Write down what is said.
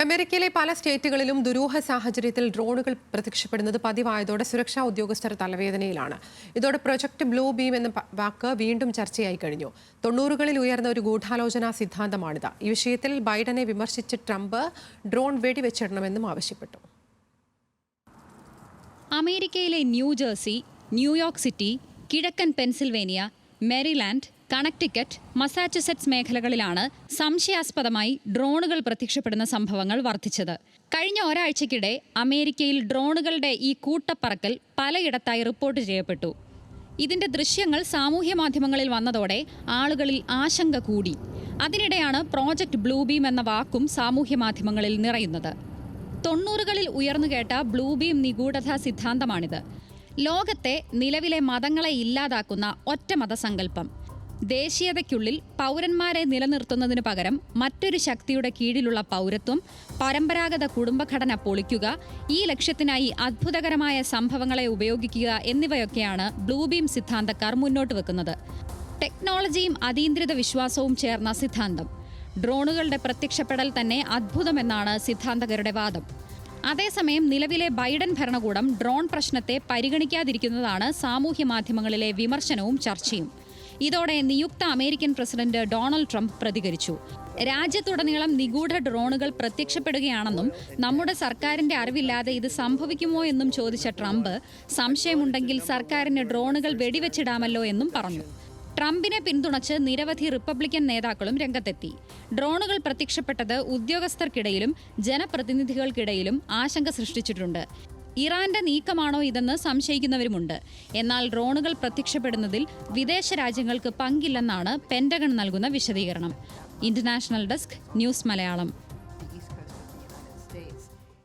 അമേരിക്കയിലെ പല സ്റ്റേറ്റുകളിലും ദുരൂഹ സാഹചര്യത്തിൽ ഡ്രോണുകൾ പ്രത്യക്ഷപ്പെടുന്നത് പതിവായതോടെ സുരക്ഷാ ഉദ്യോഗസ്ഥർ തലവേദനയിലാണ്. ഇതോടെ പ്രൊജക്ട് ബ്ലൂ ബീം എന്ന വാക്ക് വീണ്ടും ചർച്ചയായി കഴിഞ്ഞു. 90കളിൽ ഉയർന്ന ഒരു ഗൂഢാലോചനാ സിദ്ധാന്തമാണിത്. ഈ വിഷയത്തിൽ ബൈഡനെ വിമർശിച്ച് ട്രംപ് ഡ്രോൺ വെടിവെച്ചിടണമെന്നും ആവശ്യപ്പെട്ടു. അമേരിക്കയിലെ ന്യൂജേഴ്സി, ന്യൂയോർക്ക് സിറ്റി, കിഴക്കൻ പെൻസിൽവേനിയ, മേരിലാൻഡ്, കണക്ടിക്കറ്റ്, മസാച്യുസെറ്റ്സ് മേഖലകളിലാണ് സംശയാസ്പദമായി ഡ്രോണുകൾ പ്രത്യക്ഷപ്പെടുന്ന സംഭവങ്ങൾ വർദ്ധിച്ചത്. കഴിഞ്ഞ ഒരാഴ്ചയ്ക്കിടെ അമേരിക്കയിൽ ഡ്രോണുകളുടെ ഈ കൂട്ടപ്പറക്കൽ പലയിടത്തായി റിപ്പോർട്ട് ചെയ്യപ്പെട്ടു. ഇതിന്റെ ദൃശ്യങ്ങൾ സാമൂഹ്യ മാധ്യമങ്ങളിൽ വന്നതോടെ ആളുകളിൽ ആശങ്ക കൂടി. അതിനിടെയാണ് പ്രോജക്ട് ബ്ലൂ ബീം എന്ന വാക്കും സാമൂഹ്യ മാധ്യമങ്ങളിൽ നിറയുന്നത്. 90കളിൽ ഉയർന്നുകേട്ട ബ്ലൂ ബീം നിഗൂഢതാ സിദ്ധാന്തമാണിത്. ലോകത്തെ നിലവിലെ മതങ്ങളെ ഇല്ലാതാക്കുന്ന ഒറ്റ മതസങ്കല്പം. ദേശീയതയ്ക്കുള്ളിൽ പൗരന്മാരെ നിലനിർത്തുന്നതിനു പകരം മറ്റൊരു ശക്തിയുടെ കീഴിലുള്ള പൗരത്വം, പരമ്പരാഗത കുടുംബഘടന പൊളിക്കുക, ഈ ലക്ഷ്യത്തിനായി അത്ഭുതകരമായ സംഭവങ്ങളെ ഉപയോഗിക്കുക എന്നിവയൊക്കെയാണ് ബ്ലൂബീം സിദ്ധാന്തക്കാർ മുന്നോട്ട് വെക്കുന്നത്. ടെക്നോളജിയും അതീന്ദ്രിത വിശ്വാസവും ചേർന്ന സിദ്ധാന്തം. ഡ്രോണുകളുടെ പ്രത്യക്ഷപ്പെടൽ തന്നെ അത്ഭുതമെന്നാണ് സിദ്ധാന്തകരുടെ വാദം. അതേസമയം നിലവിലെ ബൈഡൻ ഭരണകൂടം ഡ്രോൺ പ്രശ്നത്തെ പരിഗണിക്കാതിരിക്കുന്നതാണ് സാമൂഹ്യ മാധ്യമങ്ങളിലെ വിമർശനവും ചർച്ചയും. ഇതോടെ നിയുക്ത അമേരിക്കൻ പ്രസിഡന്റ് ഡൊണാൾഡ് ട്രംപ് പ്രതികരിച്ചു. രാജ്യത്തുടനീളം നിഗൂഢ ഡ്രോണുകൾ പ്രത്യക്ഷപ്പെടുകയാണെന്നും നമ്മുടെ സർക്കാരിന്റെ അറിവില്ലാതെ ഇത് സംഭവിക്കുമോ എന്നും ചോദിച്ച ട്രംപ് സംശയമുണ്ടെങ്കിൽ സർക്കാരിന് ഡ്രോണുകൾ വെടിവെച്ചിടാമല്ലോ എന്നും പറഞ്ഞു. ട്രംപിനെ പിന്തുണച്ച് നിരവധി റിപ്പബ്ലിക്കൻ നേതാക്കളും രംഗത്തെത്തി. ഡ്രോണുകൾ പ്രത്യക്ഷപ്പെട്ടത് ഉദ്യോഗസ്ഥർക്കിടയിലും ജനപ്രതിനിധികൾക്കിടയിലും ആശങ്ക സൃഷ്ടിച്ചിട്ടുണ്ട്. ഇറാന്റെ നീക്കമാണോ ഇതെന്ന് സംശയിക്കുന്നവരുമുണ്ട്. എന്നാൽ ഡ്രോണുകൾ പ്രത്യക്ഷപ്പെടുന്നതിൽ വിദേശ രാജ്യങ്ങൾക്ക് പങ്കില്ലെന്നാണ് പെന്റഗൺ നൽകുന്ന വിശദീകരണം. International desk, news Malayalam.